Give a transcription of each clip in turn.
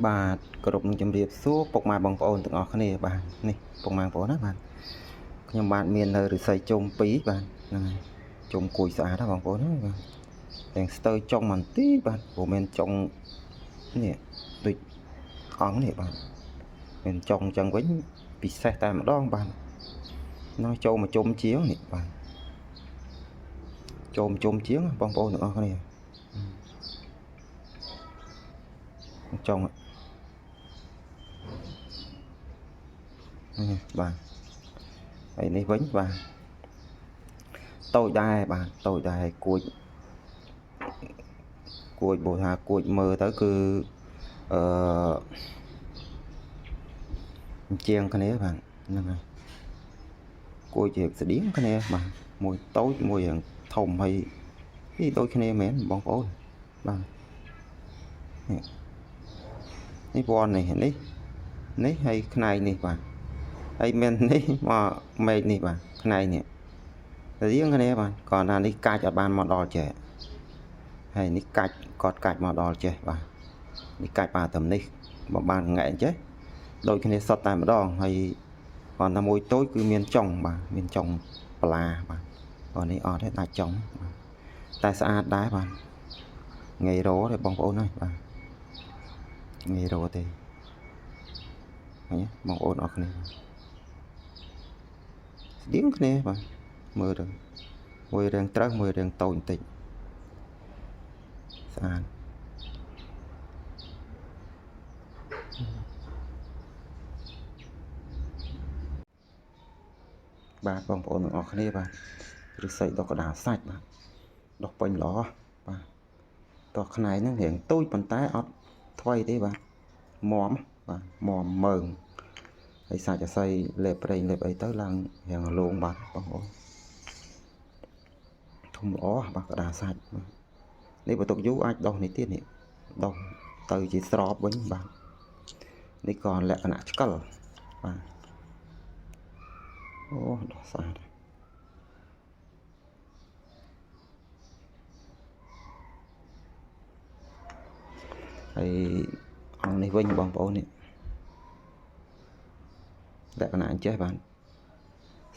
បាទគ្រប់នឹងជម្រាបសួរពុកម៉ែបងប្អូនទាំងអស់គ្នាបាទនេះពុកម៉ែបងប្អូនណាបាទខ្ញុំបាទមាននៅឫស្សីជុំ2បាទហ្នឹងហើយជុំគួយស្អាតណាបងប្អូនបាទទាំងស្ទើចុងបន្តិចបាទព្រោះមានចុងនេះដូចអង្គនេះបាទមានចុងចឹងវិញពិសេសតែម្ដងបាទនោះចូលមកជុំជាងនេះបាទចូលមកជុំជាងបងប្អូនទាំងអស់គ្នាចុងបាទហើយនេះវិញបាទតូចដែរបាទតូចដែរគួចបើថាគួចមើលទៅគឺជាងគ្នាបាទហ្នឹងហើយគួចជាស្តៀងគ្នាបាទមួយតូចមួយយ៉ាងធំហើយនេះដូចគ្នាមែនបងប្អូនបាទនេះពណ៌នេះហើយផ្នែកនេះបាទហើយមាននេះមកមេឃនេះបាទផ្នែកនេះរៀងគ្នាបាទcònថានេះកាច់អត់បានមកដល់ចេះហើយនេះកាច់គាត់កាច់មកដល់ចេះបាទនេះកាច់បាទត្រឹមនេះបើបានងែកចេះដូចគ្នាសុទ្ធតែម្ដងហើយគាត់ថាមួយតូចគឺមានចុងបាទមានចុងប្លាបាទcònនេះអត់ទេដាច់ចុងតែស្អាតដែរបាទងាយរកទេបងប្អូនហើយបាទងាយរកទេបងប្អូនអរគ្នាស្តៀងគ្នាបាទមើលទៅមួយរាងត្រូវមួយរាងតូចបន្តិចស្អាតបាទបងប្អូនទាំងអស់គ្នាបាទឫស្សីដុះកដាលសាច់បាទដុះពេញល្អបាទតោះខ្នែងហ្នឹងរាងតូចប៉ុន្តែអត់ថ្មីទេបាទមាំបាទមាំមើងហើយសាច់ឫស្សីលេបប្រេងលេបអីទៅឡើងរាងរលោងបាទបងប្អូនធំល្អបាទកដាលសាច់នេះបើទុកយូរអាចដុះនេះទៀតនេះដុះទៅជាស្រោបវិញបាទនេះក៏លក្ខណៈឆ្កឹលបាទអូដុះស្អាតហើយអង្គនេះវិញបងប្អូននេះលក្ខណៈអញ្ចេះបាទ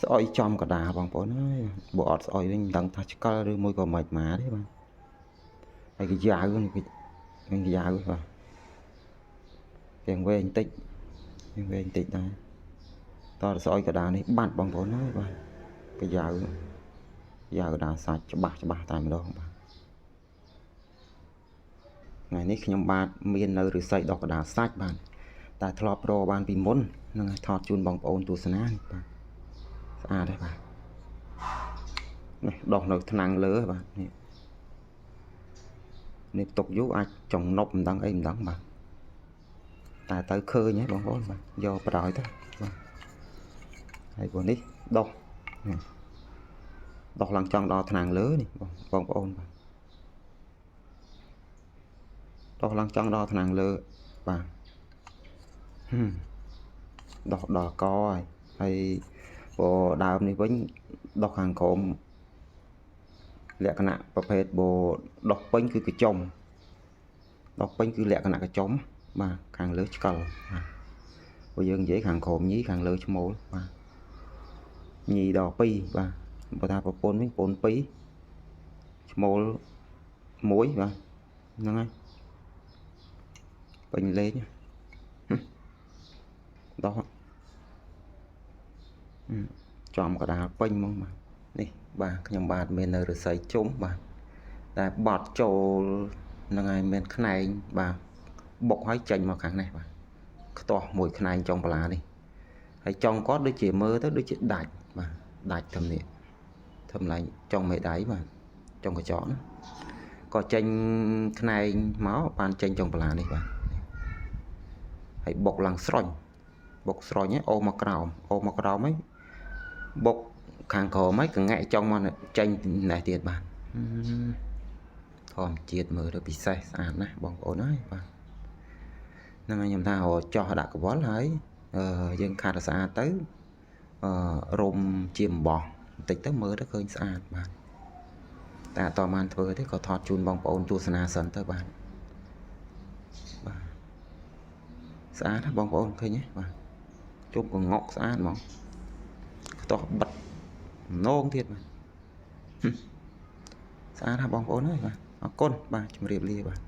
ស្អុយចំកដាបងប្អូនអើយបើអត់ស្អុយវិញមិនដឹងថាឆ្កឹលឬមួយក៏មិនមកទេបាទហើយកាយ៉ាវនេះកាយ៉ាវបាទទាំងវែងតិចដែរតើស្អុយកដានេះបាត់បងប្អូនអើយបាទកាយ៉ាវកដាសាច់ច្បាស់តែម្ដងបាទថ្ងៃនេះខ្ញុំបាទមាននៅឫស្សីដុះកដាសាច់បាទតែធ្លាប់រកបានពីមុននឹងថតជូនបងប្អូនទស្សនានេះបាទស្អាតទេបាទនេះដុះនៅថ្នាំងលើបាទនេះទុកយូរអាចចំណប់មិនដឹងអីមិនដឹងបាទតែទៅឃើញហ៎បងប្អូនបាទយកបដ ாய் ទៅបាទហើយព្រោះនេះដុះឡើងចង់ដល់ថ្នាំងលើនេះបងប្អូនបាទដុះឡើងចង់ដល់ថ្នាំងលើបាទដុះដល់កហើយព្រោះដើមនេះវិញដុះខាងក្រោមលក្ខណៈប្រភេទបដុះពេញគឺកញ្ចុំដុះពេញគឺលក្ខណៈកញ្ចុំបាទខាងលើឆ្កឹលបាទព្រោះយើងនិយាយខាងក្រោមញីខាងលើឈ្មោលបាទញីដល់2បាទបើថាប្រពន្ធវិញប្រពន្ធ2ឈ្មោល1បាទហ្នឹងហើយពេញលេខដុះចំកដាលពេញហ្មងបាទនេះបាទខ្ញុំបាទមាននៅឫស្សីជុំបាទតែបត់ចូលហ្នឹងហើយមានខ្នែងបាទបុកឲ្យចេញមកខាងនេះបាទខ្ទាស់មួយខ្នែងចុងប្លានេះហើយចុងគាត់ដូចជាមើលទៅដូចជាដាច់បាទដាច់ធំនេះធំឡើងចុងមេដៃបាទចុងកញ្ចក់ណាក៏ចេញខ្នែងមកបានចេញចុងប្លានេះបាទហើយបុកឡើងស្រញ់បុកស្រញ់អូមកក្រោមហើយបុកខាងក្រោមហើយកងាក់ចុងមកចេញនេះទៀតបាទធម្មជាតិមើលទៅពិសេសស្អាតណាស់បងប្អូនហើយបាទហ្នឹងហើយខ្ញុំថាចោះដាក់កវលហើយយើងខាត់ឲ្យស្អាតទៅរុំជាអំបោះបន្តិចទៅមើលទៅឃើញស្អាតបាទតែអត់តបានធ្វើទេក៏ថតជូនបងប្អូនទស្សនាសិនទៅបាទ ស្អាតណាបងប្អូនឃើញទេបាទជុំកងក់ស្អាតហ្មងខ្ទាស់បិទនងទៀតបាទស្អាតណាបងប្អូនអើយបាទអរគុណបាទជម្រាបលាបាទ